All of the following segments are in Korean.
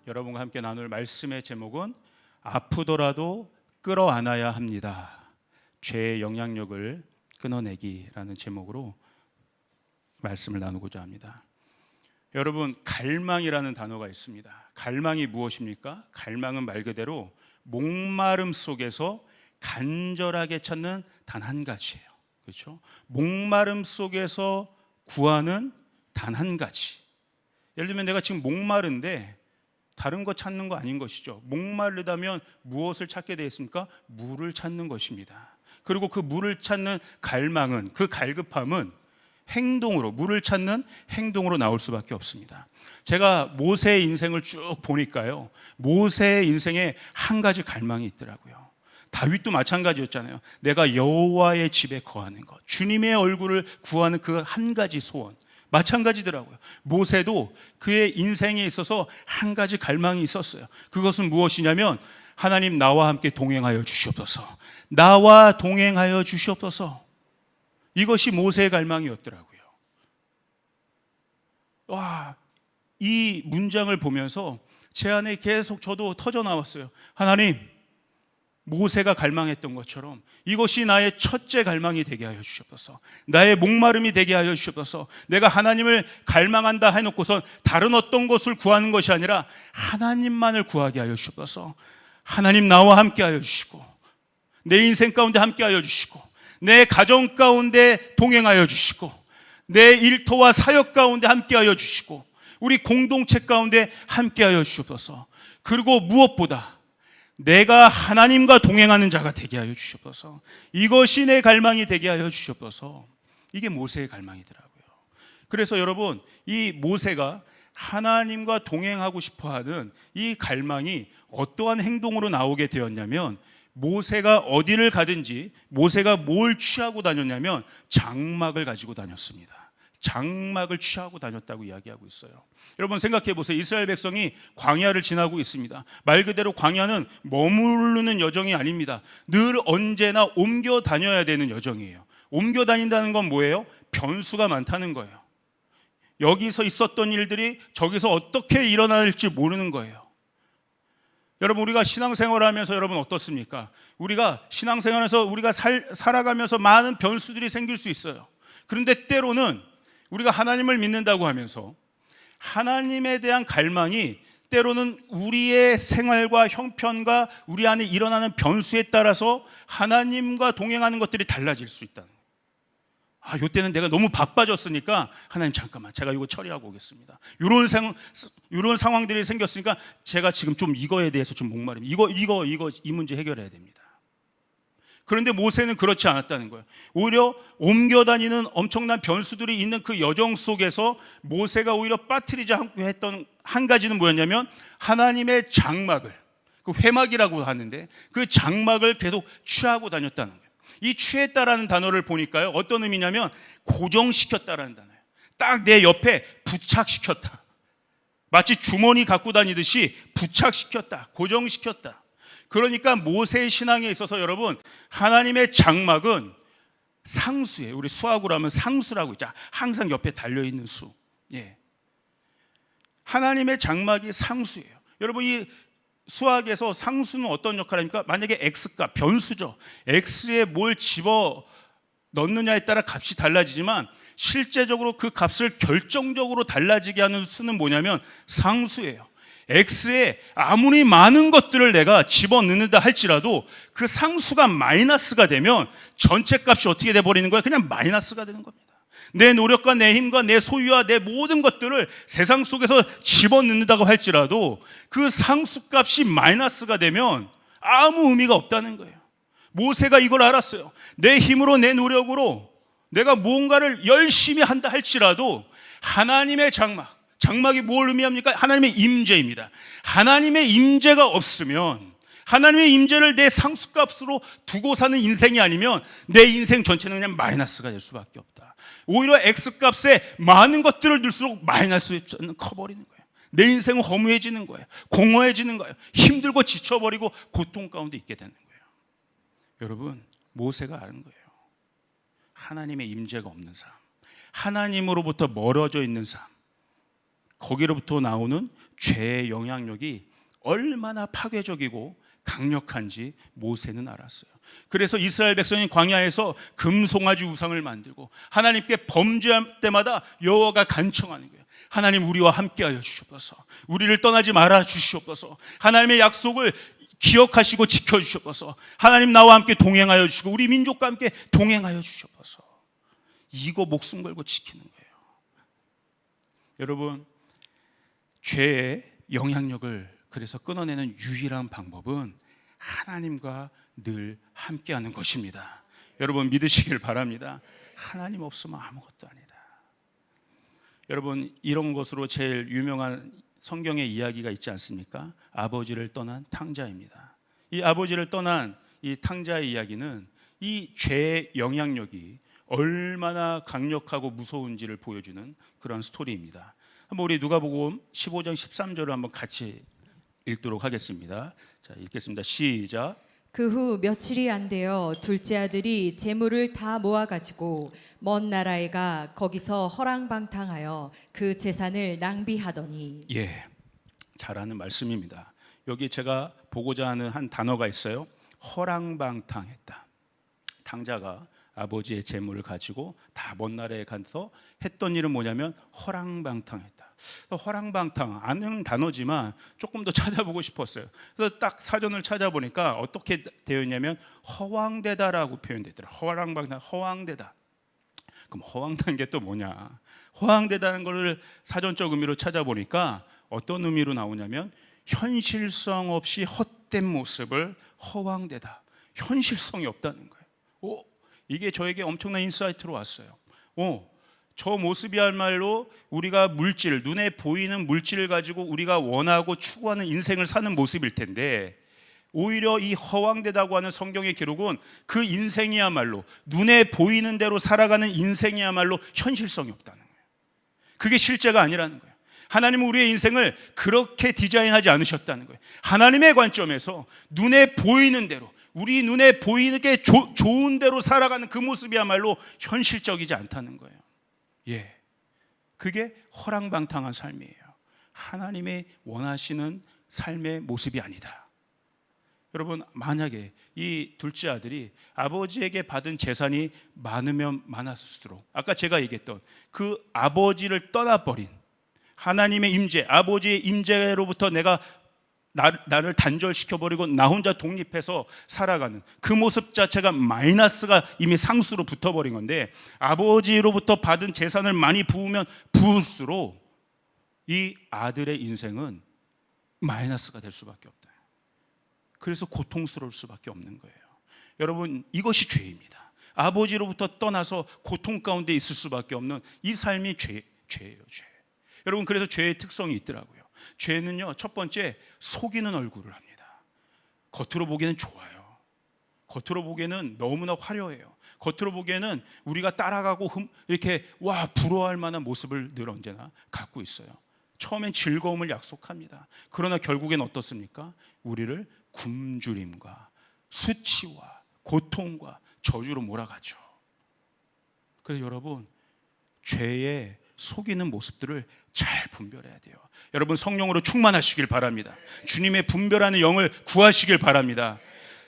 여러분과 함께 나눌 말씀의 제목은 아프더라도 끌어안아야 합니다. 죄의 영향력을 끊어내기라는 제목으로 말씀을 나누고자 합니다. 여러분, 갈망이라는 단어가 있습니다. 갈망이 무엇입니까? 갈망은 말 그대로 목마름 속에서 간절하게 찾는 단 한 가지예요. 그렇죠? 목마름 속에서 구하는 단 한 가지. 예를 들면 내가 지금 목마른데 다른 거 찾는 거 아닌 것이죠. 목마르다면 무엇을 찾게 되어 있습니까? 물을 찾는 것입니다. 그리고 그 물을 찾는 갈망은, 그 갈급함은 행동으로, 물을 찾는 행동으로 나올 수밖에 없습니다. 제가 모세의 인생을 쭉 보니까요, 모세의 인생에 한 가지 갈망이 있더라고요. 다윗도 마찬가지였잖아요. 내가 여호와의 집에 거하는 것, 주님의 얼굴을 구하는 그 한 가지 소원, 마찬가지더라고요. 모세도 그의 인생에 있어서 한 가지 갈망이 있었어요. 그것은 무엇이냐면, 하나님 나와 함께 동행하여 주시옵소서, 나와 동행하여 주시옵소서. 이것이 모세의 갈망이었더라고요. 와, 이 문장을 보면서 제 안에 계속 저도 터져 나왔어요. 하나님, 모세가 갈망했던 것처럼 이것이 나의 첫째 갈망이 되게 하여 주시옵소서. 나의 목마름이 되게 하여 주시옵소서. 내가 하나님을 갈망한다 해놓고선 다른 어떤 것을 구하는 것이 아니라 하나님만을 구하게 하여 주시옵소서. 하나님 나와 함께 하여 주시고, 내 인생 가운데 함께 하여 주시고, 내 가정 가운데 동행하여 주시고, 내 일터와 사역 가운데 함께 하여 주시고, 우리 공동체 가운데 함께 하여 주시옵소서. 그리고 무엇보다 내가 하나님과 동행하는 자가 되게 하여 주시옵소서. 이것이 내 갈망이 되게 하여 주시옵소서. 이게 모세의 갈망이더라고요. 그래서 여러분, 이 모세가 하나님과 동행하고 싶어하는 이 갈망이 어떠한 행동으로 나오게 되었냐면, 모세가 어디를 가든지 모세가 뭘 취하고 다녔냐면 장막을 가지고 다녔습니다. 장막을 취하고 다녔다고 이야기하고 있어요. 여러분 생각해 보세요. 이스라엘 백성이 광야를 지나고 있습니다. 말 그대로 광야는 머무르는 여정이 아닙니다. 늘 언제나 옮겨 다녀야 되는 여정이에요. 옮겨 다닌다는 건 뭐예요? 변수가 많다는 거예요. 여기서 있었던 일들이 저기서 어떻게 일어날지 모르는 거예요. 여러분, 우리가 신앙생활을 하면서 여러분 어떻습니까? 우리가 신앙생활에서 우리가 살아가면서 많은 변수들이 생길 수 있어요. 그런데 때로는 우리가 하나님을 믿는다고 하면서 하나님에 대한 갈망이 때로는 우리의 생활과 형편과 우리 안에 일어나는 변수에 따라서 하나님과 동행하는 것들이 달라질 수 있다는 거예요. 이때는 내가 너무 바빠졌으니까 하나님 잠깐만, 제가 이거 처리하고 오겠습니다. 이런 상황들이 생겼으니까 제가 지금 좀 이거에 대해서 좀 목마릅니다. 이 문제 해결해야 됩니다. 그런데 모세는 그렇지 않았다는 거예요. 오히려 옮겨 다니는 엄청난 변수들이 있는 그 여정 속에서 모세가 오히려 빠뜨리지 않고 했던 한 가지는 뭐였냐면, 하나님의 장막을, 그 회막이라고 하는데 그 장막을 계속 취하고 다녔다는 거예요. 이 취했다라는 단어를 보니까요, 어떤 의미냐면 고정시켰다라는 단어예요. 딱 내 옆에 부착시켰다. 마치 주머니 갖고 다니듯이 부착시켰다, 고정시켰다. 그러니까 모세의 신앙에 있어서 여러분, 하나님의 장막은 상수예요. 우리 수학으로 하면 상수라고 있죠. 항상 옆에 달려있는 수. 예. 하나님의 장막이 상수예요. 여러분, 이 수학에서 상수는 어떤 역할을 합니까? 만약에 x값, 변수죠. x에 뭘 집어 넣느냐에 따라 값이 달라지지만 실제적으로 그 값을 결정적으로 달라지게 하는 수는 뭐냐면 상수예요. x에 아무리 많은 것들을 내가 집어넣는다 할지라도 그 상수가 마이너스가 되면 전체 값이 어떻게 돼버리는 거예요? 그냥 마이너스가 되는 겁니다. 내 노력과 내 힘과 내 소유와 내 모든 것들을 세상 속에서 집어넣는다고 할지라도 그 상수값이 마이너스가 되면 아무 의미가 없다는 거예요. 모세가 이걸 알았어요. 내 힘으로 내 노력으로 내가 무언가를 열심히 한다 할지라도 하나님의 장막이 뭘 의미합니까? 하나님의 임재입니다. 하나님의 임재가 없으면, 하나님의 임재를 내 상수값으로 두고 사는 인생이 아니면 내 인생 전체는 그냥 마이너스가 될 수밖에 없다. 오히려 X값에 많은 것들을 넣을수록 마이너스는 커버리는 거예요. 내 인생은 허무해지는 거예요. 공허해지는 거예요. 힘들고 지쳐버리고 고통 가운데 있게 되는 거예요. 여러분, 모세가 아는 거예요. 하나님의 임재가 없는 삶, 하나님으로부터 멀어져 있는 삶, 거기로부터 나오는 죄의 영향력이 얼마나 파괴적이고 강력한지 모세는 알았어요. 그래서 이스라엘 백성이 광야에서 금송아지 우상을 만들고 하나님께 범죄할 때마다 여호와가 간청하는 거예요. 하나님, 우리와 함께하여 주시옵소서. 우리를 떠나지 말아 주시옵소서. 하나님의 약속을 기억하시고 지켜주시옵소서. 하나님, 나와 함께 동행하여 주시고 우리 민족과 함께 동행하여 주시옵소서. 이거 목숨 걸고 지키는 거예요. 여러분, 죄의 영향력을 그래서 끊어내는 유일한 방법은 하나님과 늘 함께하는 것입니다. 여러분, 믿으시길 바랍니다. 하나님 없으면 아무것도 아니다. 여러분, 이런 것으로 제일 유명한 성경의 이야기가 있지 않습니까? 아버지를 떠난 탕자입니다. 이 아버지를 떠난 이 탕자의 이야기는 이 죄의 영향력이 얼마나 강력하고 무서운지를 보여주는 그런 스토리입니다. 한번 우리 누가복음 15장 13절을 한번 같이 읽도록 하겠습니다. 자, 읽겠습니다. 시작. 그 후 며칠이 안 되어 둘째 아들이 재물을 다 모아가지고 먼 나라에 가 거기서 허랑방탕하여 그 재산을 낭비하더니. 예, 잘하는 말씀입니다. 여기 제가 보고자 하는 한 단어가 있어요. 허랑방탕했다. 탕자가 아버지의 재물을 가지고 다 먼 나라에 가서 했던 일은 뭐냐면 허랑방탕했다. 허랑방탕 아는 단어지만 조금 더 찾아보고 싶었어요. 그래서 딱 사전을 찾아보니까 어떻게 되어 있냐면 허황되다라고 표현되더라고요. 허랑방탕, 허황되다. 그럼 허황된 게 또 뭐냐? 허황되다는 것을 사전적 의미로 찾아보니까 어떤 의미로 나오냐면 현실성 없이 헛된 모습을 허황되다. 현실성이 없다는 거예요. 이게 저에게 엄청난 인사이트로 왔어요. 저 모습이야말로 우리가 물질, 눈에 보이는 물질을 가지고 우리가 원하고 추구하는 인생을 사는 모습일 텐데, 오히려 이 허황되다고 하는 성경의 기록은 그 인생이야말로 눈에 보이는 대로 살아가는 인생이야말로 현실성이 없다는 거예요. 그게 실제가 아니라는 거예요. 하나님은 우리의 인생을 그렇게 디자인하지 않으셨다는 거예요. 하나님의 관점에서 눈에 보이는 대로, 우리 눈에 보이는 게 좋은 대로 살아가는 그 모습이야말로 현실적이지 않다는 거예요. 예, 그게 허랑방탕한 삶이에요. 하나님의 원하시는 삶의 모습이 아니다. 여러분, 만약에 이 둘째 아들이 아버지에게 받은 재산이 많으면 많았을수록, 아까 제가 얘기했던 그 아버지를 떠나버린 하나님의 임재, 아버지의 임재로부터 내가 나를 단절시켜버리고 나 혼자 독립해서 살아가는 그 모습 자체가 마이너스가 이미 상수로 붙어버린 건데, 아버지로부터 받은 재산을 많이 부으면 부을수록 이 아들의 인생은 마이너스가 될 수밖에 없다. 그래서 고통스러울 수밖에 없는 거예요. 여러분, 이것이 죄입니다. 아버지로부터 떠나서 고통 가운데 있을 수밖에 없는 이 삶이 죄예요, 죄. 여러분, 그래서 죄의 특성이 있더라고요. 죄는요, 첫 번째, 속이는 얼굴을 합니다. 겉으로 보기에는 좋아요. 겉으로 보기에는 너무나 화려해요. 겉으로 보기에는 우리가 따라가고 이렇게 부러워할 만한 모습을 늘 언제나 갖고 있어요. 처음엔 즐거움을 약속합니다. 그러나 결국엔 어떻습니까? 우리를 굶주림과 수치와 고통과 저주로 몰아가죠. 그래서 여러분, 죄의 속이는 모습들을 잘 분별해야 돼요. 여러분, 성령으로 충만하시길 바랍니다. 주님의 분별하는 영을 구하시길 바랍니다.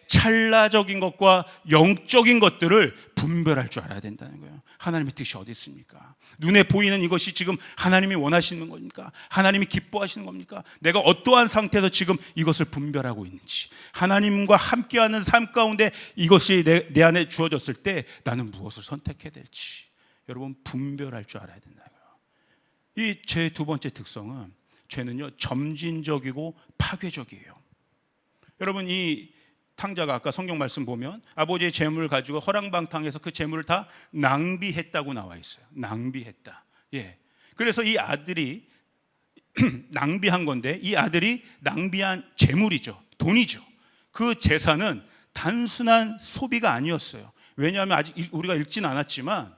찰나적인 것과 영적인 것들을 분별할 줄 알아야 된다는 거예요. 하나님의 뜻이 어디 있습니까? 눈에 보이는 이것이 지금 하나님이 원하시는 겁니까? 하나님이 기뻐하시는 겁니까? 내가 어떠한 상태에서 지금 이것을 분별하고 있는지, 하나님과 함께하는 삶 가운데 이것이 내 안에 주어졌을 때 나는 무엇을 선택해야 될지, 여러분, 분별할 줄 알아야 된다는 거예요. 이 죄의 두 번째 특성은, 죄는요, 점진적이고 파괴적이에요. 여러분, 이 탕자가 아까 성경 말씀 보면 아버지의 재물을 가지고 허랑방탕해서 그 재물을 다 낭비했다고 나와 있어요. 낭비했다. 예. 그래서 이 아들이 낭비한 건데, 이 아들이 낭비한 재물이죠. 돈이죠. 그 재산은 단순한 소비가 아니었어요. 왜냐하면 아직 우리가 읽진 않았지만,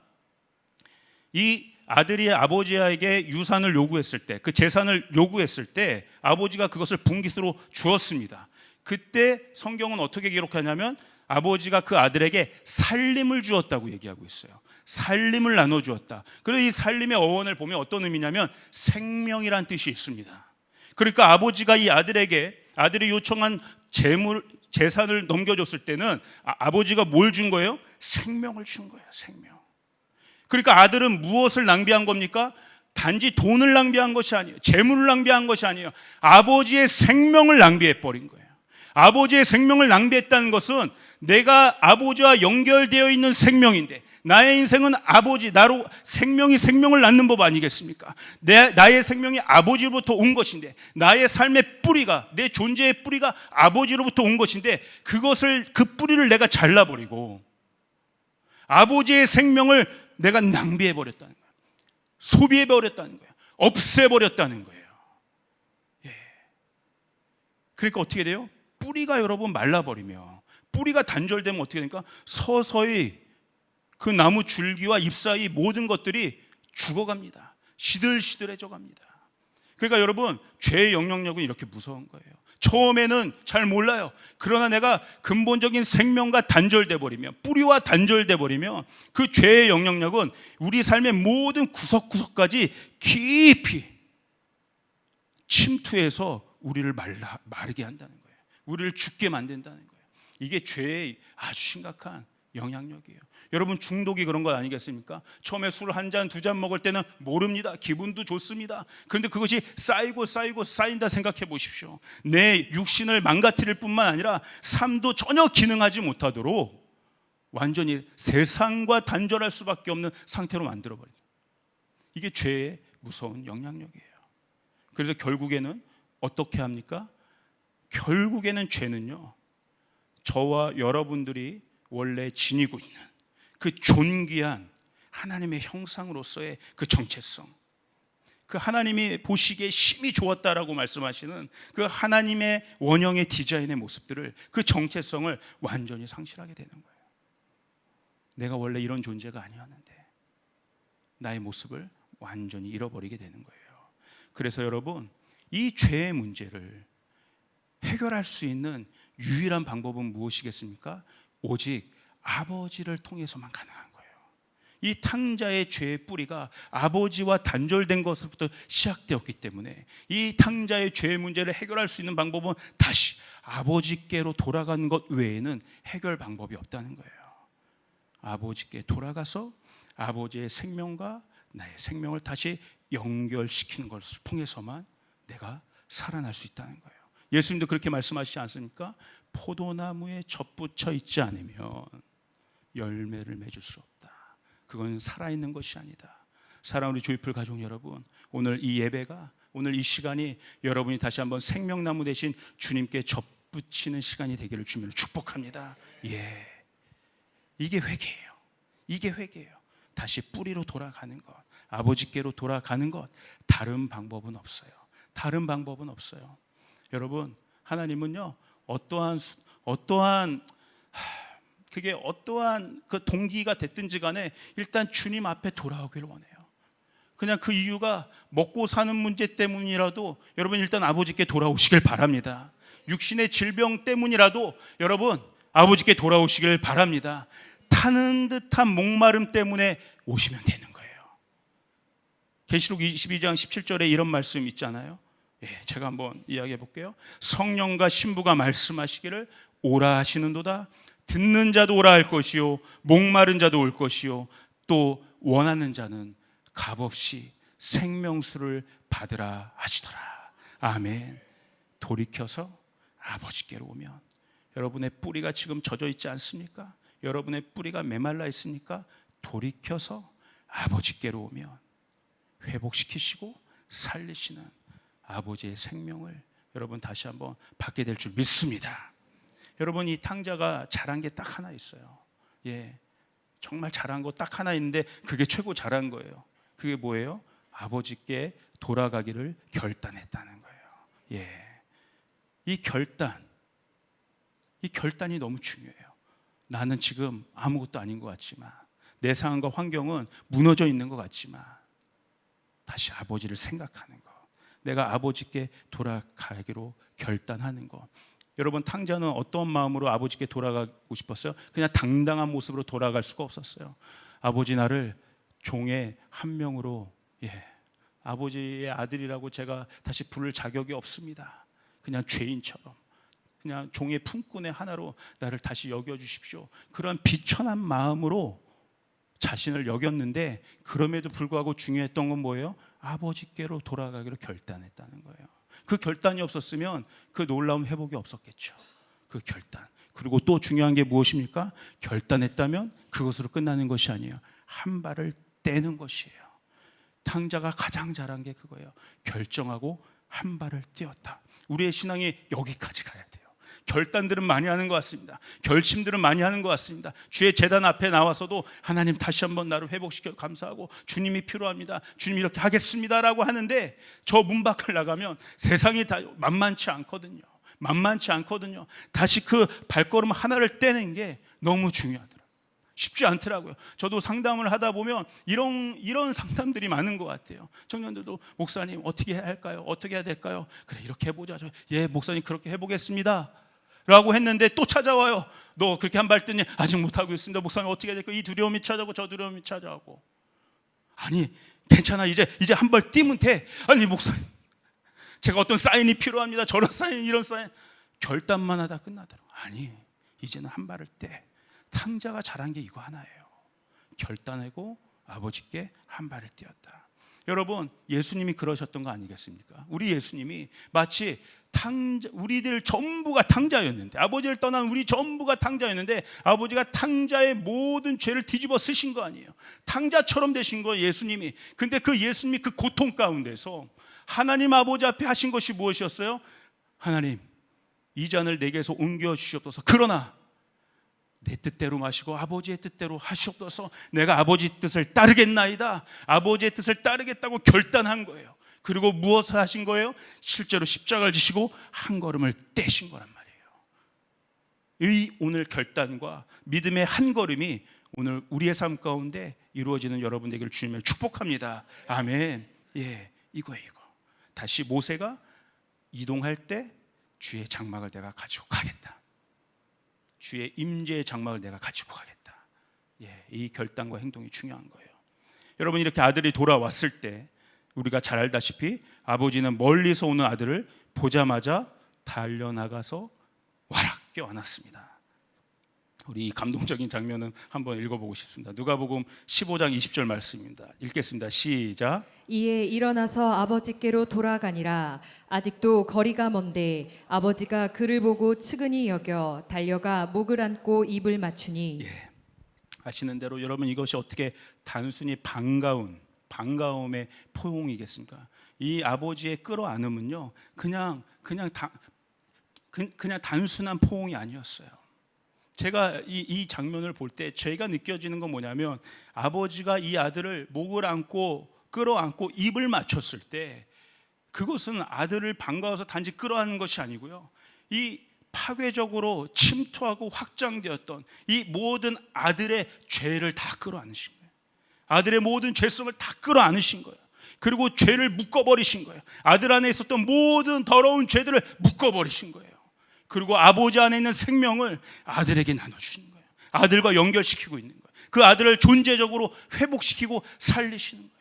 이 아들이 아버지에게 유산을 요구했을 때, 그 재산을 요구했을 때 아버지가 그것을 분깃으로 주었습니다. 그때 성경은 어떻게 기록하냐면 아버지가 그 아들에게 살림을 주었다고 얘기하고 있어요. 살림을 나눠주었다. 그래서 이 살림의 어원을 보면 어떤 의미냐면 생명이란 뜻이 있습니다. 그러니까 아버지가 이 아들에게 아들이 요청한 재산을 넘겨줬을 때는 아버지가 뭘 준 거예요? 생명을 준 거예요. 생명. 그러니까 아들은 무엇을 낭비한 겁니까? 단지 돈을 낭비한 것이 아니에요. 재물을 낭비한 것이 아니에요. 아버지의 생명을 낭비해 버린 거예요. 아버지의 생명을 낭비했다는 것은 내가 아버지와 연결되어 있는 생명인데, 나의 인생은 아버지, 나로 생명이 생명을 낳는 법 아니겠습니까? 나의 생명이 아버지로부터 온 것인데, 나의 삶의 뿌리가, 내 존재의 뿌리가 아버지로부터 온 것인데, 그 뿌리를 내가 잘라버리고 아버지의 생명을 내가 낭비해버렸다는 거예요. 소비해버렸다는 거예요. 없애버렸다는 거예요. 예. 그러니까 어떻게 돼요? 뿌리가 여러분 말라버리며, 뿌리가 단절되면 어떻게 됩니까? 서서히 그 나무 줄기와 잎 사이 모든 것들이 죽어갑니다. 시들시들해져 갑니다. 그러니까 여러분, 죄의 영향력은 이렇게 무서운 거예요. 처음에는 잘 몰라요. 그러나 내가 근본적인 생명과 단절돼 버리면, 뿌리와 단절돼 버리면 그 죄의 영향력은 우리 삶의 모든 구석구석까지 깊이 침투해서 우리를 마르게 한다는 거예요. 우리를 죽게 만든다는 거예요. 이게 죄의 아주 심각한 영향력이에요. 여러분, 중독이 그런 것 아니겠습니까? 처음에 술 한 잔, 두 잔 먹을 때는 모릅니다. 기분도 좋습니다. 그런데 그것이 쌓이고 쌓인다 생각해 보십시오. 내 육신을 망가뜨릴 뿐만 아니라 삶도 전혀 기능하지 못하도록 완전히 세상과 단절할 수밖에 없는 상태로 만들어버립니다. 이게 죄의 무서운 영향력이에요. 그래서 결국에는 어떻게 합니까? 결국에는 죄는요, 저와 여러분들이 원래 지니고 있는 그 존귀한 하나님의 형상으로서의 그 정체성, 그 하나님이 보시기에 심히 좋았다라고 말씀하시는 그 하나님의 원형의 디자인의 모습들을, 그 정체성을 완전히 상실하게 되는 거예요. 내가 원래 이런 존재가 아니었는데 나의 모습을 완전히 잃어버리게 되는 거예요. 그래서 여러분, 이 죄의 문제를 해결할 수 있는 유일한 방법은 무엇이겠습니까? 오직 아버지를 통해서만 가능한 거예요. 이 탕자의 죄의 뿌리가 아버지와 단절된 것부터 시작되었기 때문에 이 탕자의 죄의 문제를 해결할 수 있는 방법은 다시 아버지께로 돌아가는 것 외에는 해결 방법이 없다는 거예요. 아버지께 돌아가서 아버지의 생명과 나의 생명을 다시 연결시키는 것을 통해서만 내가 살아날 수 있다는 거예요. 예수님도 그렇게 말씀하시지 않습니까? 포도나무에 젖붙여 있지 않으면 열매를 맺을 수 없다. 그건 살아있는 것이 아니다. 사랑하는 우리 조이풀 가족 여러분, 오늘 이 예배가, 오늘 이 시간이 여러분이 다시 한번 생명나무 대신 주님께 젖붙이는 시간이 되기를 주님으로 축복합니다. 예, 이게 회개예요. 이게 회개예요. 다시 뿌리로 돌아가는 것, 아버지께로 돌아가는 것, 다른 방법은 없어요. 다른 방법은 없어요. 여러분, 하나님은요, 어떠한 그 동기가 됐든지 간에 일단 주님 앞에 돌아오기를 원해요. 그냥 그 이유가 먹고 사는 문제 때문이라도 여러분 일단 아버지께 돌아오시길 바랍니다. 육신의 질병 때문이라도 여러분 아버지께 돌아오시길 바랍니다. 타는 듯한 목마름 때문에 오시면 되는 거예요. 계시록 22장 17절에 이런 말씀 있잖아요. 예, 제가 한번 이야기해 볼게요. 성령과 신부가 말씀하시기를 오라 하시는도다. 듣는 자도 오라 할 것이요, 목마른 자도 올 것이요, 또 원하는 자는 값없이 생명수를 받으라 하시더라. 아멘. 돌이켜서 아버지께로 오면, 여러분의 뿌리가 지금 젖어 있지 않습니까? 여러분의 뿌리가 메말라 있습니까? 돌이켜서 아버지께로 오면 회복시키시고 살리시는 아버지의 생명을 여러분 다시 한번 받게 될 줄 믿습니다. 여러분, 이 탕자가 잘한 게 딱 하나 있어요. 예, 정말 잘한 거 딱 하나 있는데 그게 최고 잘한 거예요. 그게 뭐예요? 아버지께 돌아가기를 결단했다는 거예요. 예, 이 결단이 너무 중요해요. 나는 지금 아무것도 아닌 것 같지만, 내 상황과 환경은 무너져 있는 것 같지만 다시 아버지를 생각하는 것, 내가 아버지께 돌아가기로 결단하는 것. 여러분, 탕자는 어떤 마음으로 아버지께 돌아가고 싶었어요? 그냥 당당한 모습으로 돌아갈 수가 없었어요. 아버지, 나를 종의 한 명으로 아버지의 아들이라고 제가 다시 부를 자격이 없습니다. 그냥 죄인처럼, 그냥 종의 품꾼의 하나로 나를 다시 여겨주십시오. 그런 비천한 마음으로 자신을 여겼는데, 그럼에도 불구하고 중요했던 건 뭐예요? 아버지께로 돌아가기로 결단했다는 거예요. 그 결단이 없었으면 그 놀라운 회복이 없었겠죠. 그 결단. 그리고 또 중요한 게 무엇입니까? 결단했다면 그것으로 끝나는 것이 아니에요. 한 발을 떼는 것이에요. 탕자가 가장 잘한 게 그거예요. 결정하고 한 발을 떼었다. 우리의 신앙이 여기까지 가야 돼요. 결단들은 많이 하는 것 같습니다. 결심들은 많이 하는 것 같습니다. 주의 제단 앞에 나와서도 하나님 다시 한번 나를 회복시켜 감사하고 주님이 필요합니다. 주님 이렇게 하겠습니다라고 하는데, 저 문 밖을 나가면 세상이 다 만만치 않거든요. 만만치 않거든요. 다시 그 발걸음 하나를 떼는 게 너무 중요하더라고요. 쉽지 않더라고요. 저도 상담을 하다 보면 이런 상담들이 많은 것 같아요. 청년들도 목사님 어떻게 해야 할까요? 어떻게 해야 될까요? 그래, 이렇게 해보자. 예, 목사님 그렇게 해보겠습니다 라고 했는데 또 찾아와요. 너 그렇게 한 발 뜨니? 아직 못하고 있습니다. 목사님 어떻게 해야 될까요? 이 두려움이 찾아오고 저 두려움이 찾아오고. 아니 괜찮아, 이제 한 발 뛰면 돼. 아니 목사님, 제가 어떤 사인이 필요합니다. 저런 사인, 이런 사인. 결단만 하다 끝나더라고요. 아니, 이제는 한 발을 떼. 탕자가 잘한 게 이거 하나예요. 결단하고 아버지께 한 발을 떼었다. 여러분, 예수님이 그러셨던 거 아니겠습니까? 우리 예수님이 마치 우리들 전부가 탕자였는데, 아버지를 떠난 우리 전부가 탕자였는데, 아버지가 탕자의 모든 죄를 뒤집어 쓰신 거 아니에요. 탕자처럼 되신 거예요, 예수님이. 근데 그 예수님이 그 고통 가운데서 하나님 아버지 앞에 하신 것이 무엇이었어요? 하나님, 이 잔을 내게서 옮겨 주시옵소서. 그러나 내 뜻대로 마시고 아버지의 뜻대로 하시옵소서. 내가 아버지 뜻을 따르겠나이다. 아버지의 뜻을 따르겠다고 결단한 거예요. 그리고 무엇을 하신 거예요? 실제로 십자가를 지시고 한 걸음을 떼신 거란 말이에요. 이 오늘 결단과 믿음의 한 걸음이 오늘 우리의 삶 가운데 이루어지는 여러분 되기를 주님을 축복합니다. 아멘. 예, 이거예요. 다시 모세가 이동할 때 주의 장막을 내가 가지고 가겠다. 주의 임재의 장막을 내가 가지고 가겠다. 예, 이 결단과 행동이 중요한 거예요. 여러분, 이렇게 아들이 돌아왔을 때 우리가 잘 알다시피 아버지는 멀리서 오는 아들을 보자마자 달려나가서 와락 껴안았습니다. 우리 이 감동적인 장면은 한번 읽어보고 싶습니다. 누가복음 15장 20절 말씀입니다. 읽겠습니다. 시작. 이에 일어나서 아버지께로 돌아가니라. 아직도 거리가 먼데 아버지가 그를 보고 측은히 여겨 달려가 목을 안고 입을 맞추니. 예, 아시는 대로 여러분, 이것이 어떻게 단순히 반가움의 포용이겠습니까? 이 아버지의 끌어안음은요, 그냥 단순한 포옹이 아니었어요. 제가 이 장면을 볼 때 제가 느껴지는 건 뭐냐면, 아버지가 이 아들을 목을 안고 끌어안고 입을 맞췄을 때 그것은 아들을 반가워서 단지 끌어안는 것이 아니고요, 이 파괴적으로 침투하고 확장되었던 이 모든 아들의 죄를 다 끌어안으신 거예요. 아들의 모든 죄성을 다 끌어안으신 거예요. 그리고 죄를 묶어버리신 거예요. 아들 안에 있었던 모든 더러운 죄들을 묶어버리신 거예요. 그리고 아버지 안에 있는 생명을 아들에게 나눠주시는 거예요. 아들과 연결시키고 있는 거예요. 그 아들을 존재적으로 회복시키고 살리시는 거예요.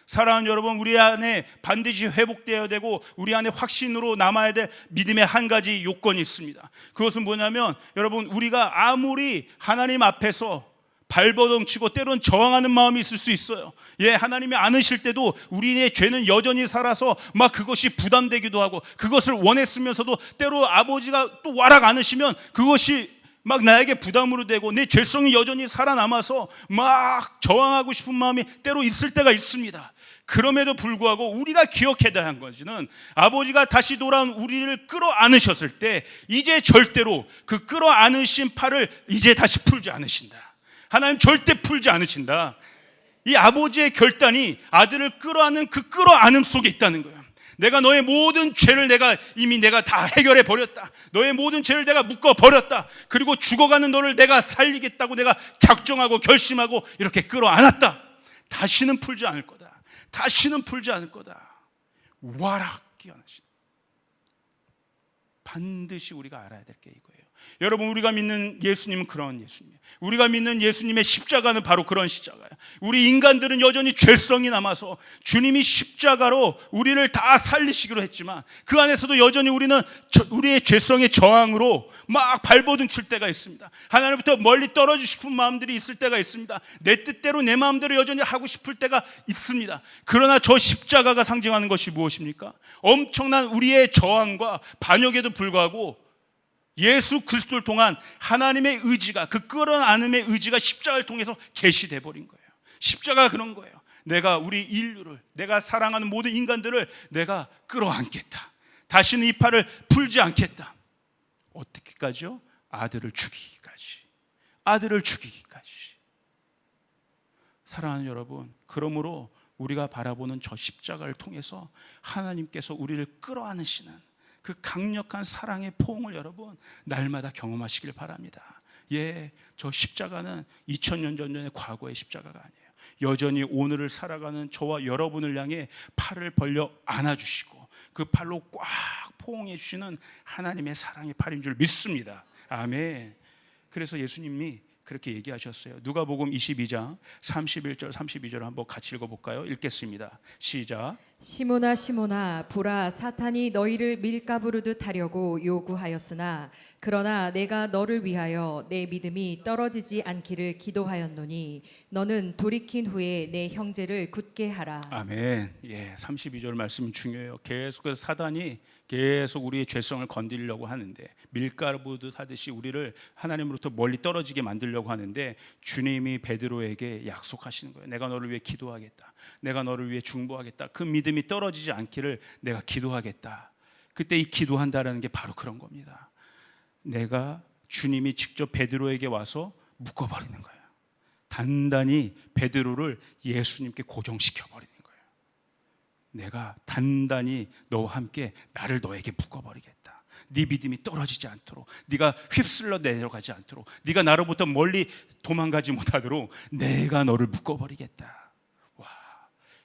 사랑하는 여러분, 우리 안에 반드시 회복되어야 되고 우리 안에 확신으로 남아야 될 믿음의 한 가지 요건이 있습니다. 그것은 뭐냐면, 여러분, 우리가 아무리 하나님 앞에서 발버둥치고 때론 저항하는 마음이 있을 수 있어요. 예, 하나님이 안으실 때도 우리의 죄는 여전히 살아서 막 그것이 부담되기도 하고, 그것을 원했으면서도 때로 아버지가 또 와락 안으시면 그것이 막 나에게 부담으로 되고 내 죄성이 여전히 살아남아서 막 저항하고 싶은 마음이 때로 있을 때가 있습니다. 그럼에도 불구하고 우리가 기억해야 할 것은, 아버지가 다시 돌아온 우리를 끌어안으셨을 때 이제 절대로 그 끌어안으신 팔을 이제 다시 풀지 않으신다. 하나님 절대 풀지 않으신다. 이 아버지의 결단이 아들을 끌어안는 그 끌어안음 속에 있다는 거예요. 내가 너의 모든 죄를 이미 다 해결해 버렸다. 너의 모든 죄를 내가 묶어 버렸다. 그리고 죽어가는 너를 내가 살리겠다고 내가 작정하고 결심하고 이렇게 끌어안았다. 다시는 풀지 않을 거다. 다시는 풀지 않을 거다. 와락 끼어나신다. 반드시 우리가 알아야 될 게 이거예요. 여러분, 우리가 믿는 예수님은 그런 예수님이에요. 우리가 믿는 예수님의 십자가는 바로 그런 십자가예요. 우리 인간들은 여전히 죄성이 남아서 주님이 십자가로 우리를 다 살리시기로 했지만 그 안에서도 여전히 우리는 우리의 죄성의 저항으로 막 발버둥칠 때가 있습니다. 하나님부터 멀리 떨어지고 싶은 마음들이 있을 때가 있습니다. 내 뜻대로 내 마음대로 여전히 하고 싶을 때가 있습니다. 그러나 저 십자가가 상징하는 것이 무엇입니까? 엄청난 우리의 저항과 반역에도 불구하고 예수 그리스도를 통한 하나님의 의지가, 그 끌어안음의 의지가 십자가를 통해서 계시돼 버린 거예요. 십자가가 그런 거예요. 내가 우리 인류를, 내가 사랑하는 모든 인간들을 내가 끌어안겠다. 다시는 이 팔을 풀지 않겠다. 어떻게까지요? 아들을 죽이기까지. 아들을 죽이기까지. 사랑하는 여러분, 그러므로 우리가 바라보는 저 십자가를 통해서 하나님께서 우리를 끌어안으시는 그 강력한 사랑의 포옹을 여러분 날마다 경험하시길 바랍니다. 예, 저 십자가는 2000년 전의 과거의 십자가가 아니에요. 여전히 오늘을 살아가는 저와 여러분을 향해 팔을 벌려 안아주시고 그 팔로 꽉 포옹해 주시는 하나님의 사랑의 팔인 줄 믿습니다. 아멘. 그래서 예수님이 그렇게 얘기하셨어요. 누가복음 22장 31절 32절 한번 같이 읽어볼까요? 읽겠습니다. 시작. 시몬아 시몬아 보라 사탄이 너희를 밀가부르듯 하려고 요구하였으나 그러나 내가 너를 위하여 내 믿음이 떨어지지 않기를 기도하였노니 너는 돌이킨 후에 내 형제를 굳게 하라. 아멘. 예, 32절 말씀 중요해요. 계속해서 사단이 계속 우리의 죄성을 건드리려고 하는데 밀가부르듯 하듯이 우리를 하나님으로부터 멀리 떨어지게 만들려고 하는데 주님이 베드로에게 약속하시는 거예요. 내가 너를 위해 기도하겠다. 내가 너를 위해 중보하겠다. 그 믿음이 떨어지지 않기를 내가 기도하겠다. 그때 이 기도한다라는 게 바로 그런 겁니다. 내가 주님이 직접 베드로에게 와서 묶어버리는 거예요. 단단히 베드로를 예수님께 고정시켜 버리는 거예요. 내가 단단히 너와 함께 나를 너에게 묶어버리겠다. 네 믿음이 떨어지지 않도록, 네가 휩쓸려 내려가지 않도록, 네가 나로부터 멀리 도망가지 못하도록 내가 너를 묶어버리겠다. 와,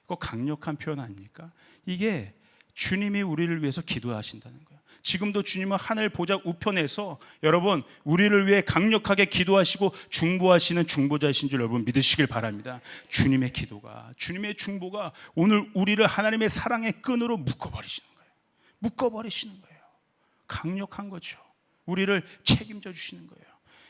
이거 강력한 표현 아닙니까? 이게 주님이 우리를 위해서 기도하신다는 거예요. 지금도 주님은 하늘 보좌 우편에서 여러분 우리를 위해 강력하게 기도하시고 중보하시는 중보자이신 줄 여러분 믿으시길 바랍니다. 주님의 기도가, 주님의 중보가 오늘 우리를 하나님의 사랑의 끈으로 묶어버리시는 거예요. 묶어버리시는 거예요. 강력한 거죠. 우리를 책임져 주시는 거예요.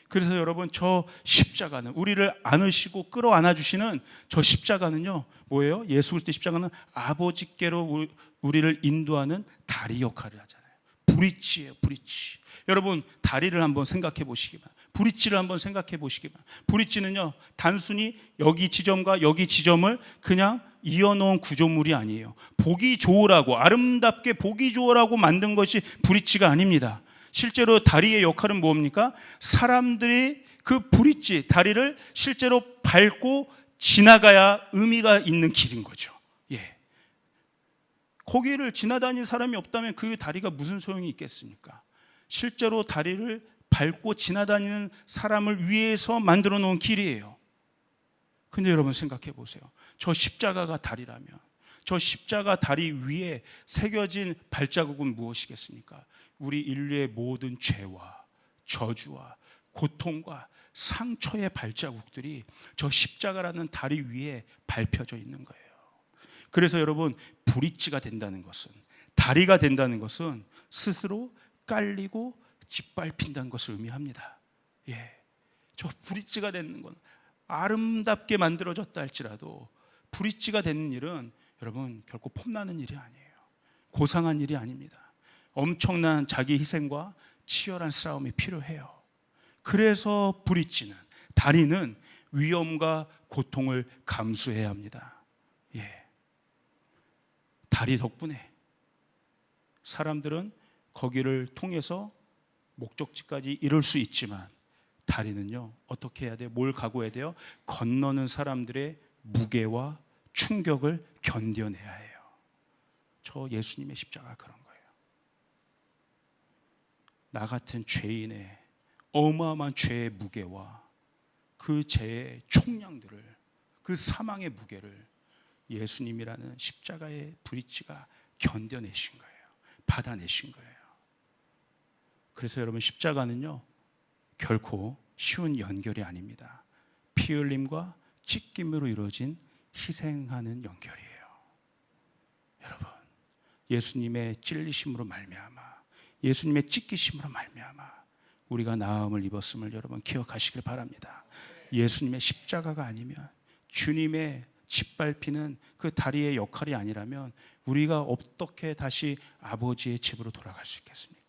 그래서 여러분 저 십자가는 우리를 안으시고 끌어안아 주시는 저 십자가는요 뭐예요? 예수 그리스도의 십자가는 아버지께로 우리를 인도하는 다리 역할을 하잖아요. 브릿지예요, 브릿지. 여러분 다리를 한번 생각해 보시기 바랍니다. 브릿지를 한번 생각해 보시기 바랍니다. 브릿지는요 단순히 여기 지점과 여기 지점을 그냥 이어놓은 구조물이 아니에요. 보기 좋으라고, 아름답게 보기 좋으라고 만든 것이 브릿지가 아닙니다. 실제로 다리의 역할은 뭡니까? 사람들이 그 브릿지, 다리를 실제로 밟고 지나가야 의미가 있는 길인 거죠. 예. 거기를 지나다니는 사람이 없다면 그 다리가 무슨 소용이 있겠습니까? 실제로 다리를 밟고 지나다니는 사람을 위해서 만들어 놓은 길이에요. 근데 여러분 생각해 보세요. 저 십자가가 다리라면 저 십자가 다리 위에 새겨진 발자국은 무엇이겠습니까? 우리 인류의 모든 죄와 저주와 고통과 상처의 발자국들이 저 십자가라는 다리 위에 밟혀져 있는 거예요. 그래서 여러분 브릿지가 된다는 것은, 다리가 된다는 것은 스스로 깔리고 짓밟힌다는 것을 의미합니다. 예, 저 브릿지가 되는 건 아름답게 만들어졌다 할지라도 브릿지가 되는 일은 여러분 결코 폼나는 일이 아니에요. 고상한 일이 아닙니다. 엄청난 자기 희생과 치열한 싸움이 필요해요. 그래서 브릿지는, 다리는 위험과 고통을 감수해야 합니다. 예. 다리 덕분에 사람들은 거기를 통해서 목적지까지 이룰 수 있지만 다리는요 어떻게 해야 돼요? 뭘 각오해야 돼요? 건너는 사람들의 무게와 충격을 견뎌내야 해요. 저 예수님의 십자가 그런 거예요. 나 같은 죄인의 어마어마한 죄의 무게와 그 죄의 총량들을, 그 사망의 무게를 예수님이라는 십자가의 브릿지가 견뎌내신 거예요. 받아내신 거예요. 그래서 여러분, 십자가는요 결코 쉬운 연결이 아닙니다. 피 흘림과 찢김으로 이루어진 희생하는 연결이에요. 여러분, 예수님의 찔리심으로 말미암아, 예수님의 찢기심으로 말미암아 우리가 나음을 입었음을 여러분 기억하시길 바랍니다. 예수님의 십자가가 아니면, 주님의 짓밟히는 그 다리의 역할이 아니라면 우리가 어떻게 다시 아버지의 집으로 돌아갈 수 있겠습니까?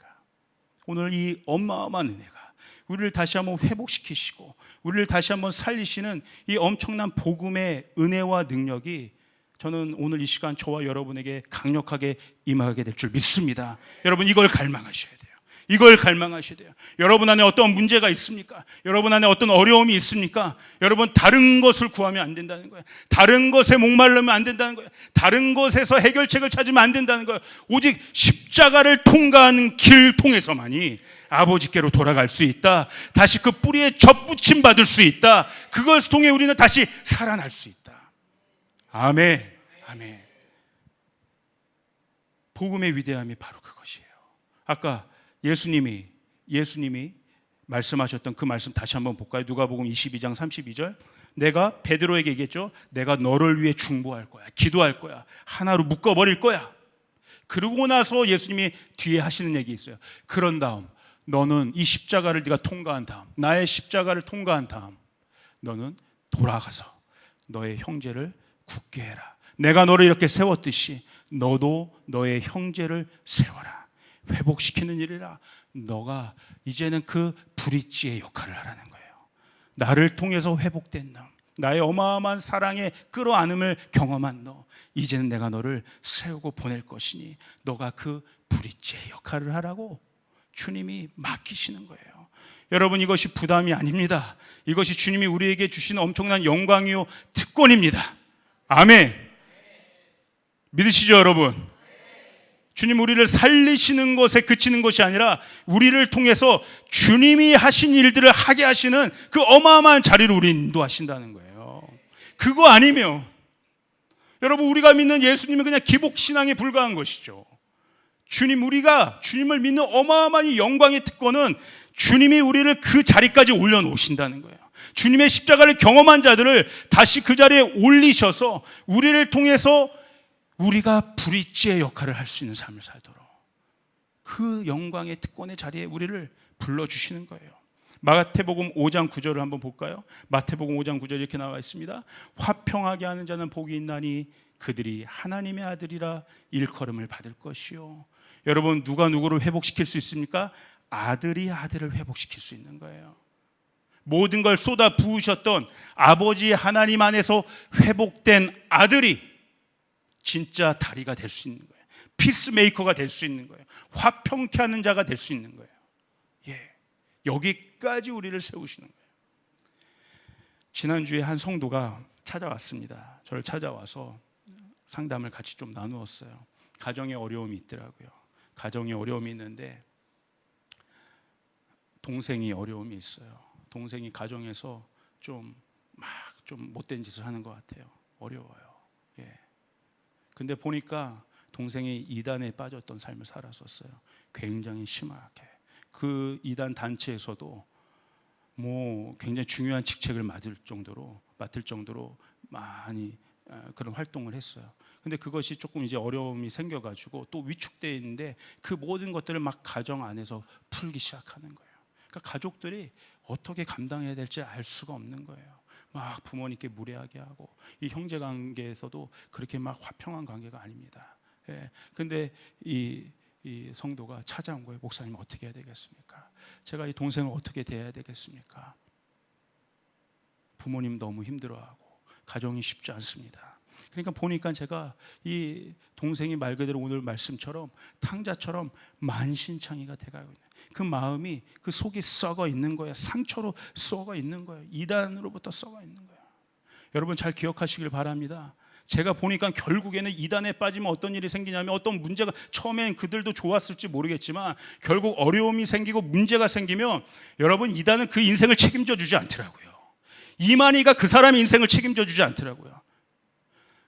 오늘 이 어마어마한 은혜가 우리를 다시 한번 회복시키시고 우리를 다시 한번 살리시는 이 엄청난 복음의 은혜와 능력이, 저는 오늘 이 시간 저와 여러분에게 강력하게 임하게 될 줄 믿습니다. 여러분, 이걸 갈망하셔야 돼요. 이걸 갈망하셔야 돼요. 여러분 안에 어떤 문제가 있습니까? 여러분 안에 어떤 어려움이 있습니까? 여러분, 다른 것을 구하면 안 된다는 거예요. 다른 것에 목마르면 안 된다는 거예요. 다른 것에서 해결책을 찾으면 안 된다는 거예요. 오직 십자가를 통과하는 길 통해서만이 아버지께로 돌아갈 수 있다. 다시 그 뿌리에 접붙임 받을 수 있다. 그것을 통해 우리는 다시 살아날 수 있다. 아멘. 아멘. 복음의 위대함이 바로 그것이에요. 아까 예수님이 말씀하셨던 그 말씀 다시 한번 볼까요? 누가복음 22장 32절. 내가 베드로에게 얘기했죠. 내가 너를 위해 중보할 거야, 기도할 거야, 하나로 묶어버릴 거야. 그러고 나서 예수님이 뒤에 하시는 얘기 있어요. 그런 다음 너는 이 십자가를 네가 통과한 다음, 나의 십자가를 통과한 다음 너는 돌아가서 너의 형제를 굳게 해라. 내가 너를 이렇게 세웠듯이 너도 너의 형제를 세워라. 회복시키는 일이라. 너가 이제는 그 브릿지의 역할을 하라는 거예요. 나를 통해서 회복된 너, 나의 어마어마한 사랑의 끌어안음을 경험한 너, 이제는 내가 너를 세우고 보낼 것이니 너가 그 브릿지의 역할을 하라고 주님이 맡기시는 거예요. 여러분, 이것이 부담이 아닙니다. 이것이 주님이 우리에게 주신 엄청난 영광이요 특권입니다. 아멘. 믿으시죠, 여러분? 주님, 우리를 살리시는 것에 그치는 것이 아니라 우리를 통해서 주님이 하신 일들을 하게 하시는 그 어마어마한 자리로 우리 인도하신다는 거예요. 그거 아니면 여러분, 우리가 믿는 예수님은 그냥 기복신앙에 불과한 것이죠. 우리가 주님을 믿는 어마어마한 이 영광의 특권은 주님이 우리를 그 자리까지 올려놓으신다는 거예요. 주님의 십자가를 경험한 자들을 다시 그 자리에 올리셔서 우리를 통해서 우리가 브릿지의 역할을 할 수 있는 삶을 살도록 그 영광의 특권의 자리에 우리를 불러주시는 거예요. 마태복음 5장 9절을 한번 볼까요? 마태복음 5장 9절 이렇게 나와 있습니다. 화평하게 하는 자는 복이 있나니 그들이 하나님의 아들이라 일컬음을 받을 것이요. 여러분, 누가 누구를 회복시킬 수 있습니까? 아들이 아들을 회복시킬 수 있는 거예요. 모든 걸 쏟아 부으셨던 아버지 하나님 안에서 회복된 아들이 진짜 다리가 될 수 있는 거예요. 피스메이커가 될 수 있는 거예요. 화평케 하는 자가 될 수 있는 거예요. 여기까지 우리를 세우시는 거예요. 지난주에 한 성도가 찾아왔습니다. 저를 찾아와서 상담을 같이 좀 나누었어요. 가정에 어려움이 있더라고요. 가정에 어려움이 있는데 동생이 어려움이 있어요. 동생이 가정에서 좀 못된 짓을 하는 것 같아요. 어려워요. 근데 보니까 동생이 이단에 빠졌던 삶을 살았었어요. 굉장히 심하게. 그 이단 단체에서도 굉장히 중요한 직책을 맡을 정도로 많이 그런 활동을 했어요. 근데 그것이 조금 이제 어려움이 생겨가지고 또 위축되어 있는데 그 모든 것들을 막 가정 안에서 풀기 시작하는 거예요. 그러니까 가족들이 어떻게 감당해야 될지 알 수가 없는 거예요. 막 부모님께 무례하게 하고, 이 형제 관계에서도 그렇게 막 화평한 관계가 아닙니다. 근데 이 성도가 찾아온 거예요. 목사님, 어떻게 해야 되겠습니까? 제가 이 동생을 어떻게 대해야 되겠습니까? 부모님 너무 힘들어하고 가정이 쉽지 않습니다. 그러니까 보니까 제가 이 동생이 말 그대로 오늘 말씀처럼 탕자처럼 만신창이가 돼가고 있는 그 마음이, 그 속이 썩어 있는 거예요. 상처로 썩어 있는 거예요. 이단으로부터 썩어 있는 거예요. 여러분, 잘 기억하시길 바랍니다. 제가 보니까 결국에는 이단에 빠지면 어떤 일이 생기냐면, 어떤 문제가, 처음엔 그들도 좋았을지 모르겠지만 결국 어려움이 생기고 문제가 생기면 여러분, 이단은 그 인생을 책임져 주지 않더라고요. 이만희가 그 사람의 인생을 책임져 주지 않더라고요.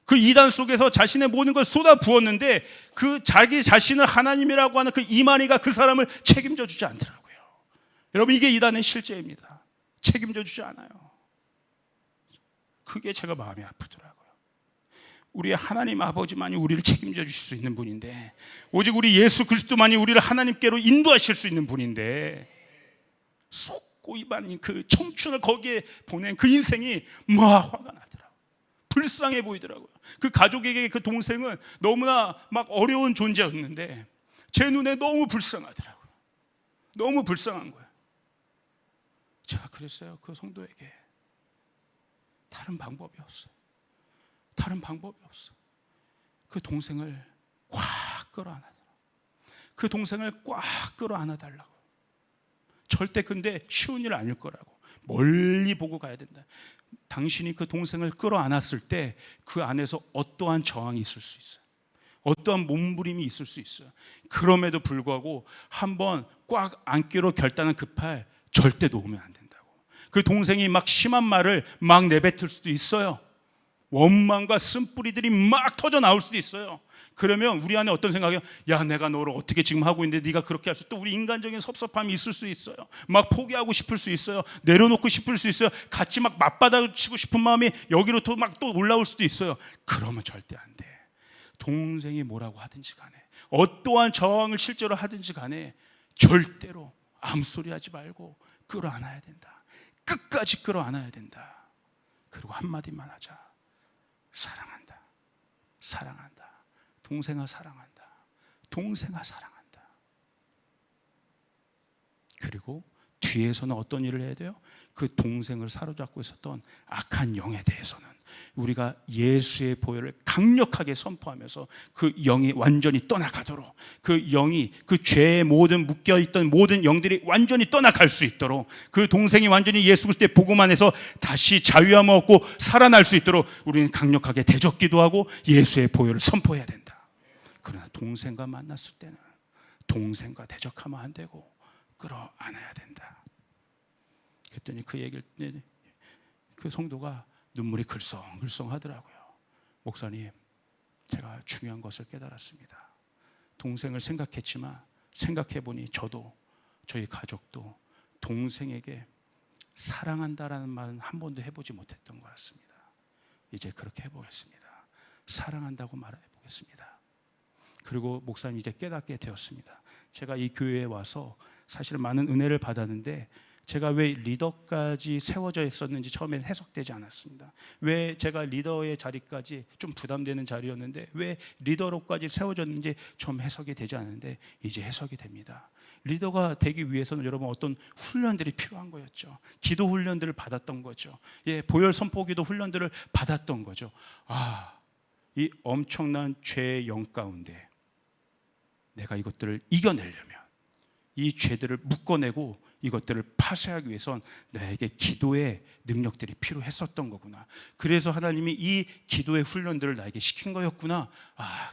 그 이단 속에서 자신의 모든 걸 쏟아 부었는데 그 자기 자신을 하나님이라고 하는 그 이만희가 그 사람을 책임져 주지 않더라고요. 여러분, 이게 이단의 실제입니다. 책임져 주지 않아요. 그게 제가 마음이 아프더라고요. 우리 하나님 아버지만이 우리를 책임져 주실 수 있는 분인데, 오직 우리 예수 그리스도만이 우리를 하나님께로 인도하실 수 있는 분인데, 속고 입안인 그 청춘을 거기에 보낸 그 인생이 막 화가 나더라고요. 불쌍해 보이더라고요. 그 가족에게 그 동생은 너무나 막 어려운 존재였는데 제 눈에 너무 불쌍하더라고요. 너무 불쌍한 거예요. 제가 그랬어요. 그 성도에게 다른 방법이 없어요. 다른 방법이 없어. 그 동생을 꽉 끌어안아달라고. 그 동생을 꽉 끌어안아달라고. 절대 근데 쉬운 일 아닐 거라고. 멀리 보고 가야 된다. 당신이 그 동생을 끌어안았을 때 그 안에서 어떠한 저항이 있을 수 있어요. 어떠한 몸부림이 있을 수 있어요. 그럼에도 불구하고 한번 꽉 안기로 결단한 그 팔 절대 놓으면 안 된다고. 그 동생이 막 심한 말을 막 내뱉을 수도 있어요. 원망과 쓴뿌리들이 막 터져 나올 수도 있어요. 그러면 우리 안에 어떤 생각이요? 야, 내가 너를 어떻게 지금 하고 있는데 네가 그렇게 할 수, 또 우리 인간적인 섭섭함이 있을 수 있어요. 막 포기하고 싶을 수 있어요. 내려놓고 싶을 수 있어요. 같이 막 맞받아치고 싶은 마음이 여기로 또 올라올 수도 있어요. 그러면 절대 안 돼. 동생이 뭐라고 하든지 간에, 어떠한 저항을 실제로 하든지 간에 절대로 아무 소리 하지 말고 끌어안아야 된다. 끝까지 끌어안아야 된다. 그리고 한마디만 하자. 사랑한다. 사랑한다. 동생아 사랑한다. 동생아 사랑한다. 그리고 뒤에서는 어떤 일을 해야 돼요? 그 동생을 사로잡고 있었던 악한 영에 대해서는 우리가 예수의 보혈을 강력하게 선포하면서 그 영이 완전히 떠나가도록, 그 영이, 그 죄에 모든 묶여있던 모든 영들이 완전히 떠나갈 수 있도록, 그 동생이 완전히 예수 그리스도의 복음 안에서 다시 자유함을 얻고 살아날 수 있도록 우리는 강력하게 대적기도 하고 예수의 보혈을 선포해야 된다. 그러나 동생과 만났을 때는 동생과 대적하면 안 되고 끌어안아야 된다. 그랬더니 그 얘기를, 그 성도가 눈물이 글썽글썽 하더라고요. 목사님, 제가 중요한 것을 깨달았습니다. 동생을 생각했지만 생각해보니 저도, 저희 가족도 동생에게 사랑한다라는 말은 한 번도 해보지 못했던 것 같습니다. 이제 그렇게 해보겠습니다. 사랑한다고 말해보겠습니다. 그리고 목사님, 이제 깨닫게 되었습니다. 제가 이 교회에 와서 사실 많은 은혜를 받았는데 제가 왜 리더까지 세워져 있었는지 처음에 해석되지 않았습니다. 왜 제가 리더의 자리까지 좀 부담되는 자리였는데 왜 리더로까지 세워졌는지 좀 해석이 되지 않는데 이제 해석이 됩니다. 리더가 되기 위해서는 여러분 어떤 훈련들이 필요한 거였죠. 기도 훈련들을 받았던 거죠. 예, 보혈 선포기도 훈련들을 받았던 거죠. 이 엄청난 죄의 영 가운데 내가 이것들을 이겨내려면, 이 죄들을 묶어내고 이것들을 파쇄하기 위해선 나에게 기도의 능력들이 필요했었던 거구나. 그래서 하나님이 이 기도의 훈련들을 나에게 시킨 거였구나.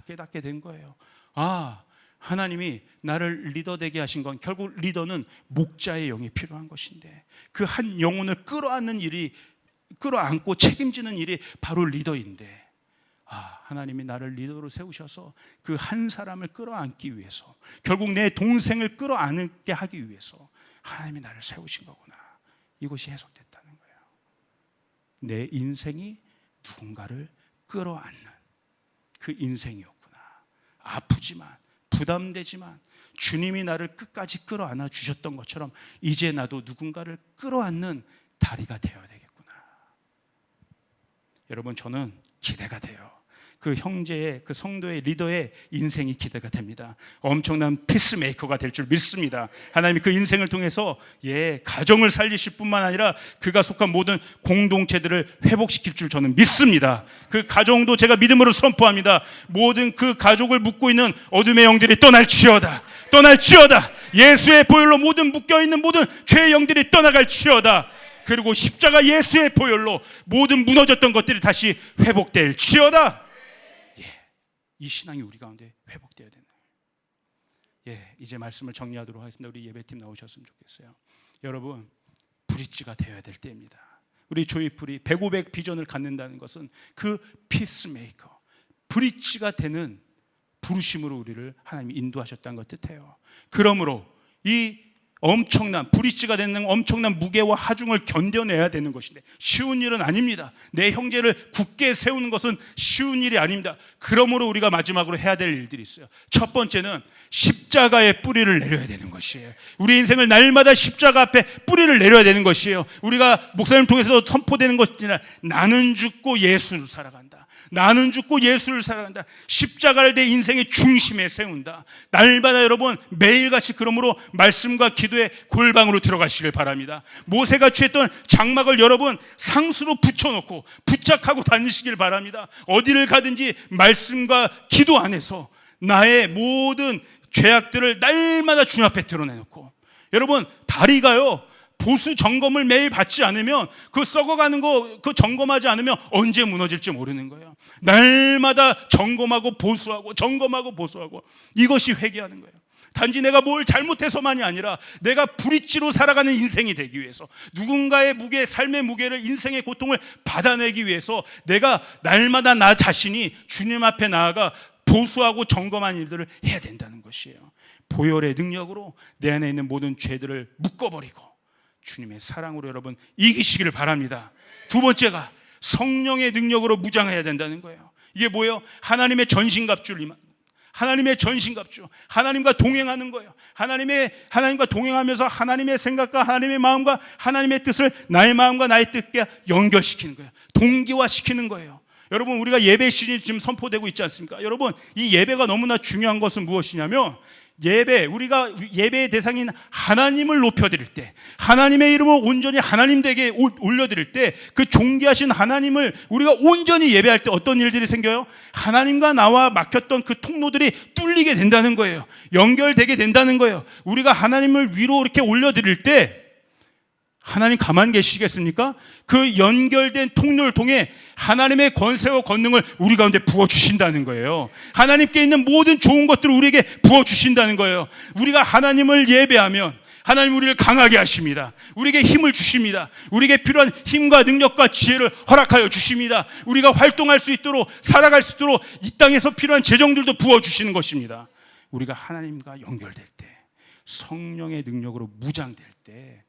깨닫게 된 거예요. 하나님이 나를 리더 되게 하신 건 결국 리더는 목자의 영이 필요한 것인데 그 한 영혼을 끌어안는 일이, 끌어안고 책임지는 일이 바로 리더인데, 하나님이 나를 리더로 세우셔서 그 한 사람을 끌어안기 위해서, 결국 내 동생을 끌어안게 하기 위해서 하나님이 나를 세우신 거구나. 이것이 해석됐다는 거예요. 내 인생이 누군가를 끌어안는 그 인생이었구나. 아프지만, 부담되지만 주님이 나를 끝까지 끌어안아 주셨던 것처럼 이제 나도 누군가를 끌어안는 다리가 되어야 되겠구나. 여러분, 저는 기대가 돼요. 그 형제의, 그 성도의 리더의 인생이 기대가 됩니다. 엄청난 피스메이커가 될 줄 믿습니다. 하나님이 그 인생을 통해서 가정을 살리실 뿐만 아니라 그가 속한 모든 공동체들을 회복시킬 줄 저는 믿습니다. 그 가정도 제가 믿음으로 선포합니다. 모든 그 가족을 묶고 있는 어둠의 영들이 떠날지어다. 떠날지어다. 예수의 보혈로 모든 묶여있는 모든 죄의 영들이 떠나갈지어다. 그리고 십자가 예수의 보혈로 모든 무너졌던 것들이 다시 회복될지어다. 이 신앙이 우리 가운데 회복되어야 되는 거예요. 이제 말씀을 정리하도록 하겠습니다. 우리 예배팀 나오셨으면 좋겠어요. 여러분, 브릿지가 되어야 될 때입니다. 우리 조이풀이 100, 500 비전을 갖는다는 것은 그 피스메이커, 브릿지가 되는 부르심으로 우리를 하나님이 인도하셨다는 것 뜻해요. 그러므로 이 엄청난 브릿지가 되는 엄청난 무게와 하중을 견뎌내야 되는 것인데 쉬운 일은 아닙니다. 내 형제를 굳게 세우는 것은 쉬운 일이 아닙니다. 그러므로 우리가 마지막으로 해야 될 일들이 있어요. 첫 번째는 십자가의 뿌리를 내려야 되는 것이에요. 우리 인생을 날마다 십자가 앞에 뿌리를 내려야 되는 것이에요. 우리가 목사님 통해서 선포되는 것이나 나는 죽고 예수를 살아간다. 나는 죽고 예수를 살아간다. 십자가를 내 인생의 중심에 세운다. 날마다 여러분 매일같이 그러므로 말씀과 기도의 골방으로 들어가시길 바랍니다. 모세가 취했던 장막을 여러분 상수로 붙여놓고 부착하고 다니시길 바랍니다. 어디를 가든지 말씀과 기도 안에서 나의 모든 죄악들을 날마다 주님 앞에 드러내놓고, 여러분 다리가요 보수 점검을 매일 받지 않으면 그 썩어가는 거 그 점검하지 않으면 언제 무너질지 모르는 거예요. 날마다 점검하고 보수하고 점검하고 보수하고, 이것이 회개하는 거예요. 단지 내가 뭘 잘못해서만이 아니라 내가 브릿지로 살아가는 인생이 되기 위해서, 누군가의 무게, 삶의 무게를, 인생의 고통을 받아내기 위해서 내가 날마다 나 자신이 주님 앞에 나아가 보수하고 점검하는 일들을 해야 된다는 것이에요. 보혈의 능력으로 내 안에 있는 모든 죄들을 묶어버리고 주님의 사랑으로 여러분 이기시기를 바랍니다. 두 번째가 성령의 능력으로 무장해야 된다는 거예요. 이게 뭐예요? 하나님의 전신갑주를 하나님의 전신갑주, 하나님과 동행하는 거예요. 하나님과 동행하면서 하나님의 생각과 하나님의 마음과 하나님의 뜻을 나의 마음과 나의 뜻과 연결시키는 거예요. 동기화시키는 거예요. 여러분 우리가 예배 시즌이 지금 선포되고 있지 않습니까? 여러분 이 예배가 너무나 중요한 것은 무엇이냐면, 우리가 예배의 대상인 하나님을 높여드릴 때, 하나님의 이름을 온전히 하나님에게 올려드릴 때, 그 존귀하신 하나님을 우리가 온전히 예배할 때 어떤 일들이 생겨요? 하나님과 나와 막혔던 그 통로들이 뚫리게 된다는 거예요. 연결되게 된다는 거예요. 우리가 하나님을 위로 이렇게 올려드릴 때 하나님 가만히 계시겠습니까? 그 연결된 통로를 통해 하나님의 권세와 권능을 우리 가운데 부어주신다는 거예요. 하나님께 있는 모든 좋은 것들을 우리에게 부어주신다는 거예요. 우리가 하나님을 예배하면 하나님 우리를 강하게 하십니다. 우리에게 힘을 주십니다. 우리에게 필요한 힘과 능력과 지혜를 허락하여 주십니다. 우리가 활동할 수 있도록, 살아갈 수 있도록 이 땅에서 필요한 재정들도 부어주시는 것입니다. 우리가 하나님과 연결될 때, 성령의 능력으로 무장될 때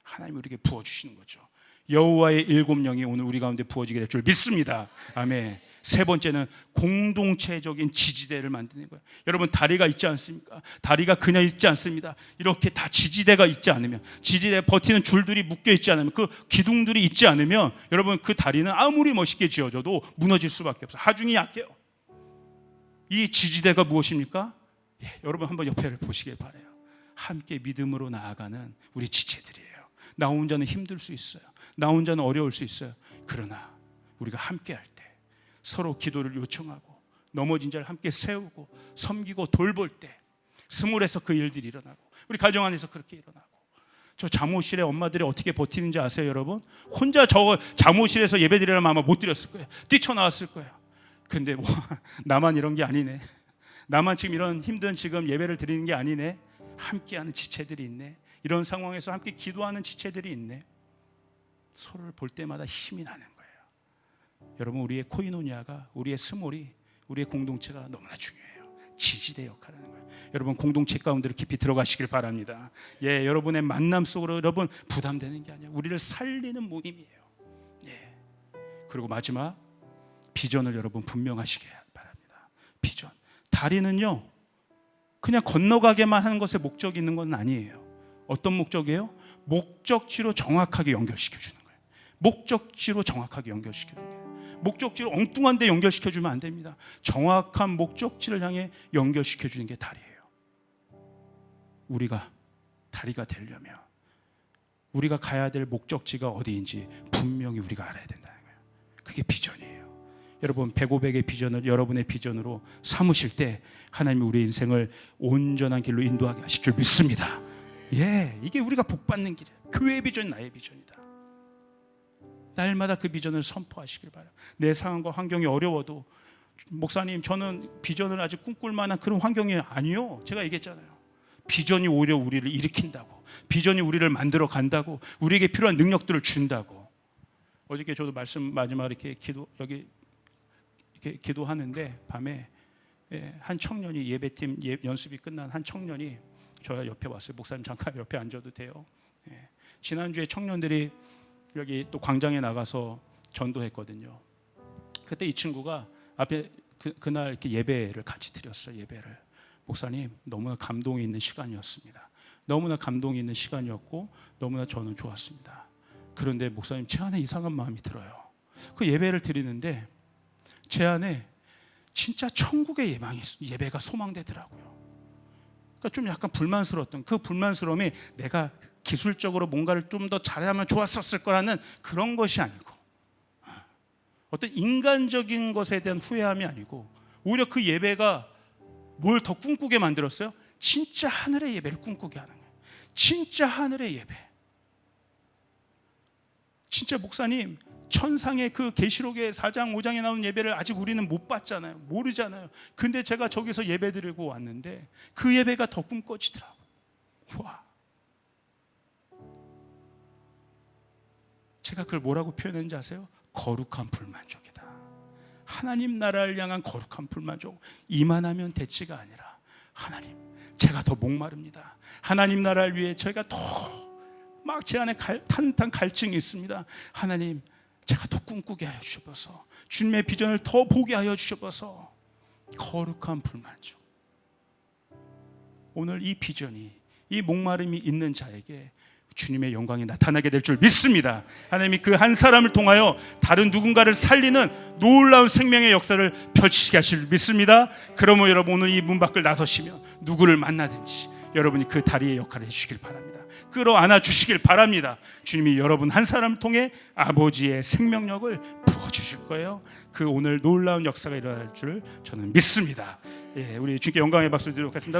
하나님이 우리에게 부어주시는 거죠. 여호와의 7영이 오늘 우리 가운데 부어지게 될 줄 믿습니다. 아멘. 세 번째는 공동체적인 지지대를 만드는 거예요. 여러분 다리가 있지 않습니까? 다리가 그냥 있지 않습니다. 이렇게 다 지지대가 있지 않으면, 지지대에 버티는 줄들이 묶여 있지 않으면, 그 기둥들이 있지 않으면 여러분 그 다리는 아무리 멋있게 지어져도 무너질 수밖에 없어요. 하중이 약해요. 이 지지대가 무엇입니까? 여러분 한번 옆에를 보시길 바라요. 함께 믿음으로 나아가는 우리 지체들이에요. 나 혼자는 힘들 수 있어요. 나 혼자는 어려울 수 있어요. 그러나 우리가 함께 할 때, 서로 기도를 요청하고 넘어진 자를 함께 세우고 섬기고 돌볼 때 스물에서 그 일들이 일어나고, 우리 가정 안에서 그렇게 일어나고. 저 잠옷실에 엄마들이 어떻게 버티는지 아세요 여러분? 혼자 저 잠옷실에서 예배드리려면 아마 못 드렸을 거예요. 뛰쳐나왔을 거예요. 근데 나만 이런 게 아니네, 나만 지금 이런 힘든 지금 예배를 드리는 게 아니네, 함께하는 지체들이 있네, 이런 상황에서 함께 기도하는 지체들이 있네. 서로를 볼 때마다 힘이 나는 거예요. 여러분 우리의 코이노니아가, 우리의 스몰이, 우리의 공동체가 너무나 중요해요. 지지대 역할을 하는 거예요. 여러분 공동체 가운데로 깊이 들어가시길 바랍니다. 여러분의 만남 속으로 여러분 부담되는 게 아니에요. 우리를 살리는 모임이에요. 그리고 마지막 비전을 여러분 분명하시길 바랍니다. 비전. 다리는요 그냥 건너가게만 하는 것에 목적이 있는 건 아니에요. 어떤 목적이에요? 목적지로 정확하게 연결시켜주는 거예요. 목적지로 정확하게 연결시켜주는 거예요. 목적지로 엉뚱한 데 연결시켜주면 안 됩니다. 정확한 목적지를 향해 연결시켜주는 게 다리예요. 우리가 다리가 되려면 우리가 가야 될 목적지가 어디인지 분명히 우리가 알아야 된다는 거예요. 그게 비전이에요. 여러분 100, 500의 비전을 여러분의 비전으로 삼으실 때 하나님이 우리 인생을 온전한 길로 인도하게 하실 줄 믿습니다. 이게 우리가 복받는 길이에요. 교회의 비전이 나의 비전이다. 날마다 그 비전을 선포하시길 바라요. 내 상황과 환경이 어려워도 목사님 저는 비전을 아직 꿈꿀 만한 그런 환경이 아니요. 제가 얘기했잖아요. 비전이 오히려 우리를 일으킨다고, 비전이 우리를 만들어 간다고, 우리에게 필요한 능력들을 준다고. 어저께 저도 말씀 마지막 이렇게 여기 이렇게 기도하는데 밤에 한 청년이 예배팀 연습이 끝난 한 청년이 저 옆에 왔어요. 목사님 잠깐 옆에 앉아도 돼요? 지난주에 청년들이 여기 또 광장에 나가서 전도했거든요. 그때 이 친구가 앞에 그날 이렇게 예배를 같이 드렸어요. 예배를. 목사님, 너무나 감동이 있는 시간이었습니다. 너무나 감동이 있는 시간이었고 너무나 저는 좋았습니다. 그런데 목사님, 제 안에 이상한 마음이 들어요. 그 예배를 드리는데 제 안에 진짜 천국의 예배가 소망되더라고요. 그러니까 좀 약간 불만스러웠던 그 불만스러움이 내가 기술적으로 뭔가를 좀 더 잘하면 좋았었을 거라는 그런 것이 아니고, 어떤 인간적인 것에 대한 후회함이 아니고, 오히려 그 예배가 뭘 더 꿈꾸게 만들었어요? 진짜 하늘의 예배를 꿈꾸게 하는 거예요. 진짜 하늘의 예배. 진짜 목사님, 천상의 그 계시록의 4장 5장에 나오는 예배를 아직 우리는 못 봤잖아요. 모르잖아요. 근데 제가 저기서 예배 드리고 왔는데 그 예배가 더 꿈꿔지더라고요. 와. 제가 그걸 뭐라고 표현했는지 아세요? 거룩한 불만족이다. 하나님 나라를 향한 거룩한 불만족. 이만하면 대치가 아니라, 하나님, 제가 더 목마릅니다. 하나님 나라를 위해 저희가 더 막 제 안에 탄탄 갈증이 있습니다. 하나님, 제가 더 꿈꾸게 하여 주셔서, 주님의 비전을 더 보게 하여 주셔서, 거룩한 불만족. 오늘 이 비전이, 이 목마름이 있는 자에게 주님의 영광이 나타나게 될 줄 믿습니다. 하나님이 그 한 사람을 통하여 다른 누군가를 살리는 놀라운 생명의 역사를 펼치게 하실 줄 믿습니다. 그러므로 여러분, 오늘 이 문 밖을 나서시면 누구를 만나든지 여러분이 그 다리의 역할을 해주시길 바랍니다. 끌어안아 주시길 바랍니다. 주님이 여러분 한 사람을 통해 아버지의 생명력을 부어주실 거예요. 그 오늘 놀라운 역사가 일어날 줄 저는 믿습니다. 우리 주님께 영광의 박수 드리도록 하겠습니다.